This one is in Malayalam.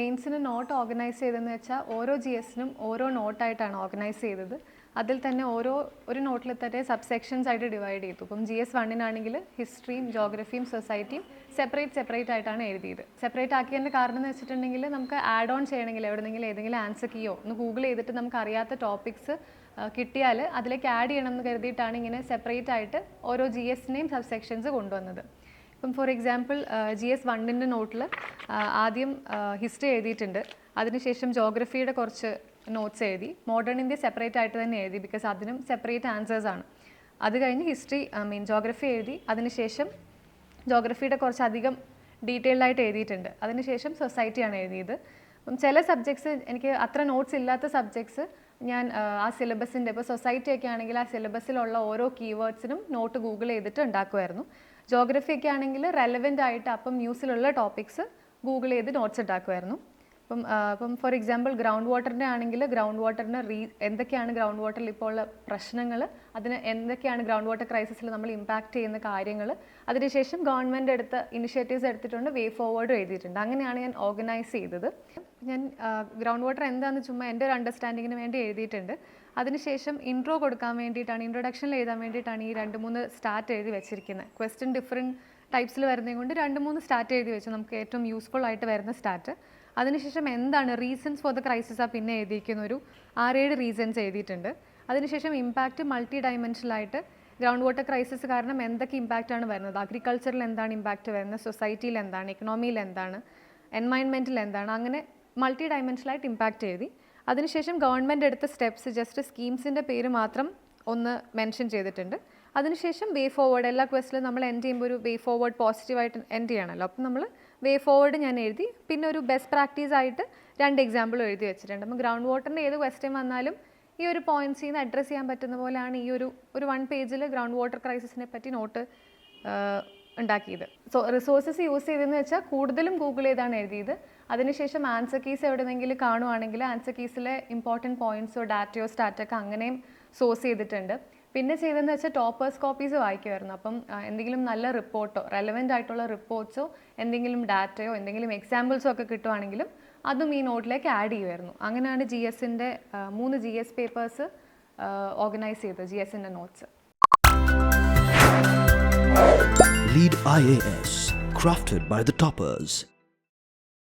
മെയിൻസിന് നോട്ട് ഓർഗനൈസ് ചെയ്തതെന്ന് വെച്ചാൽ ഓരോ GSനും ഓരോ നോട്ടായിട്ടാണ് ഓർഗനൈസ് ചെയ്തത്. അതിൽ തന്നെ ഒരു നോട്ടിൽ തന്നെ സബ്സെക്ഷൻസ് ആയിട്ട് ഡിവൈഡ് ചെയ്തു. ഇപ്പം GS 1-നാണെങ്കിൽ ഹിസ്റ്ററിയും ജോഗ്രഫിയും സൊസൈറ്റിയും സെപ്പറേറ്റ് ആയിട്ടാണ് എഴുതിയത്. സെപ്പറേറ്റ് ആക്കിയതിൻ്റെ കാരണം എന്ന് വെച്ചിട്ടുണ്ടെങ്കിൽ നമുക്ക് ആഡ് ഓൺ ചെയ്യണമെങ്കിൽ എവിടെയെങ്കിലും ഏതെങ്കിലും ആൻസർ കീയോ ഒന്ന് ഗൂഗിൾ ചെയ്തിട്ട് നമുക്ക് അറിയാത്ത ടോപ്പിക്സ് കിട്ടിയാൽ അതിലേക്ക് ആഡ് ചെയ്യണം എന്ന് കരുതിയിട്ടാണ് ഇങ്ങനെ സെപ്പറേറ്റ് ആയിട്ട് ഓരോ GSനെയും സബ്സെക്ഷൻസ് കൊണ്ടുവന്നത്. ഇപ്പം ഫോർ എക്സാമ്പിൾ GS 1-ൻ്റെ നോട്ടിൽ ആദ്യം ഹിസ്റ്ററി എഴുതിയിട്ടുണ്ട്, അതിനുശേഷം ജോഗ്രഫിയുടെ കുറച്ച് നോട്ട്സ് എഴുതി, മോഡേൺ ഇന്ത്യ സെപ്പറേറ്റ് ആയിട്ട് തന്നെ എഴുതി, ബിക്കോസ് അതിനും സെപ്പറേറ്റ് ആൻസേഴ്സാണ്. അത് കഴിഞ്ഞ് ജോഗ്രഫി എഴുതി, അതിനുശേഷം ജോഗ്രഫിയുടെ കുറച്ചധികം ഡീറ്റെയിൽഡ് ആയിട്ട് എഴുതിയിട്ടുണ്ട്, അതിനുശേഷം സൊസൈറ്റിയാണ് എഴുതിയത്. അപ്പം ചില സബ്ജക്ട്സ് എനിക്ക് അത്ര നോട്ട്സ് ഇല്ലാത്ത സബ്ജക്ട്സ് ഞാൻ ആ സിലബസിൻ്റെ ഇപ്പോൾ സൊസൈറ്റി ഒക്കെ ആണെങ്കിൽ ആ സിലബസിലുള്ള ഓരോ കീവേഡ്സിനും നോട്ട് ഗൂഗിൾ ചെയ്തിട്ട് ഉണ്ടാക്കുമായിരുന്നു. ജോഗ്രഫി ഒക്കെ ആണെങ്കിൽ റെലവെൻ്റ് ആയിട്ട് അപ്പം ന്യൂസിലുള്ള ടോപ്പിക്സ് ഗൂഗിൾ ചെയ്ത് നോട്ട്സ് ഉണ്ടാക്കുമായിരുന്നു. ഇപ്പം ഫോർ എക്സാമ്പിൾ ഗ്രൗണ്ട് വാട്ടറിൻ്റെ ആണെങ്കിൽ ഗ്രൗണ്ട് വാട്ടറിന് എന്തൊക്കെയാണ് ഗ്രൗണ്ട് വാട്ടറിൽ ഇപ്പോൾ ഉള്ള പ്രശ്നങ്ങൾ, അതിന് എന്തൊക്കെയാണ് ഗ്രൗണ്ട് വാട്ടർ ക്രൈസിസിൽ നമ്മൾ ഇമ്പാക്റ്റ് ചെയ്യുന്ന കാര്യങ്ങൾ, അതിനുശേഷം ഗവൺമെൻറ് എടുത്ത ഇനിഷ്യേറ്റീവ്സ് എടുത്തിട്ടുണ്ട്, വേ ഫോർവേഡും എഴുതിയിട്ടുണ്ട്. അങ്ങനെയാണ് ഞാൻ ഓർഗനൈസ് ചെയ്തത്. ഞാൻ ഗ്രൗണ്ട് വാട്ടർ എന്താണെന്ന് ചുമ്മാ എൻ്റെ ഒരു അണ്ടർസ്റ്റാൻഡിങ്ങിന് വേണ്ടി എഴുതിയിട്ടുണ്ട്. അതിനുശേഷം ഇൻട്രോ കൊടുക്കാൻ വേണ്ടിയിട്ടാണ്, ഇൻട്രൊഡക്ഷനിൽ എഴുതാൻ വേണ്ടിയിട്ടാണ് ഈ 2-3 സ്റ്റാർട്ട് എഴുതി വെച്ചിരിക്കുന്നത്. ക്വസ്റ്റ്യൻ ഡിഫറെൻറ്റ് ടൈപ്സിൽ വരുന്നത് കൊണ്ട് 2-3 സ്റ്റാർട്ട് എഴുതി വെച്ചു, നമുക്ക് ഏറ്റവും യൂസ്ഫുൾ ആയിട്ട് വരുന്ന സ്റ്റാർട്ട്. അതിനുശേഷം എന്താണ് റീസൺസ് ഫോർ ദ ക്രൈസിസ് പിന്നെ എഴുതിയിരിക്കുന്ന ഒരു 6-7 റീസൺസ് എഴുതിയിട്ടുണ്ട്. അതിനുശേഷം ഇമ്പാക്റ്റ് മൾട്ടി ഡയമെൻഷനലായിട്ട് ഗ്രൗണ്ട് വാട്ടർ ക്രൈസിസ് കാരണം എന്തൊക്കെ ഇമ്പാക്റ്റാണ് വരുന്നത്, അഗ്രികൾച്ചറിൽ എന്താണ് ഇമ്പാക്റ്റ് വരുന്നത്, സൊസൈറ്റിയിൽ എന്താണ്, എക്കണോമിയിൽ എന്താണ്, എൻവയൺമെൻറ്റിൽ എന്താണ്, അങ്ങനെ മൾട്ടി ഡയമെൻഷനലായിട്ട് ഇമ്പാക്റ്റ് എഴുതി. അതിനുശേഷം ഗവൺമെൻറ് എടുത്ത സ്റ്റെപ്സ് ജസ്റ്റ് സ്കീംസിൻ്റെ പേര് മാത്രം ഒന്ന് മെൻഷൻ ചെയ്തിട്ടുണ്ട്. അതിനുശേഷം വേ ഫോർവേഡ്, എല്ലാ ക്വസ്റ്റിലും നമ്മൾ എൻഡ് ചെയ്യുമ്പോൾ ഒരു വേ ഫോർവേഡ് പോസിറ്റീവായിട്ട് എൻഡ് ചെയ്യണമല്ലോ, അപ്പം നമ്മൾ വേ ഫോർവേഡ് ഞാൻ എഴുതി. പിന്നെ ഒരു ബെസ്റ്റ് പ്രാക്ടീസ് ആയിട്ട് 2 എക്സാമ്പിളും എഴുതി വെച്ചിട്ടുണ്ട്. അപ്പം ഗ്രൗണ്ട് വാട്ടറിൻ്റെ ഏത് ക്വസ്റ്റ്യൻ വന്നാലും ഈ ഒരു പോയിന്റ്സിൽ നിന്ന് അഡ്രസ്സ് ചെയ്യാൻ പറ്റുന്ന പോലെയാണ് ഈ ഒരു 1 പേജിൽ ഗ്രൗണ്ട് വാട്ടർ ക്രൈസിസിനെ പറ്റി നോട്ട് ഉണ്ടാക്കിയത്. റിസോഴ്സസ് യൂസ് ചെയ്തതെന്ന് വെച്ചാൽ കൂടുതലും ഗൂഗിൾ ചെയ്താണ് എഴുതിയത്. അതിനുശേഷം ആൻസർ കീസ് എവിടെയെങ്കിലും കാണുവാണെങ്കിൽ ആൻസർ കീസിലെ ഇമ്പോർട്ടൻറ്റ് പോയിന്റ്സോ ഡാറ്റയോ സ്റ്റാറ്റൊക്കെ അങ്ങനെയും സോഴ്സ് ചെയ്തിട്ടുണ്ട്. പിന്നെ ചെയ്തതെന്ന് വെച്ചാൽ ടോപ്പേഴ്സ് കോപ്പീസ് വായിക്കുമായിരുന്നു. അപ്പം എന്തെങ്കിലും നല്ല റിപ്പോർട്ടോ റെലവെൻ്റ് ആയിട്ടുള്ള റിപ്പോർട്ട്സോ എന്തെങ്കിലും ഡാറ്റയോ എന്തെങ്കിലും എക്സാമ്പിൾസോ ഒക്കെ കിട്ടുവാണെങ്കിലും അതും ഈ നോട്ടിലേക്ക് ആഡ് ചെയ്യുമായിരുന്നു. അങ്ങനെയാണ് GSൻ്റെ 3 GS പേപ്പേഴ്സ് ഓർഗനൈസ് ചെയ്തത്, GSൻ്റെ notes. Lead IAS, crafted by the toppers.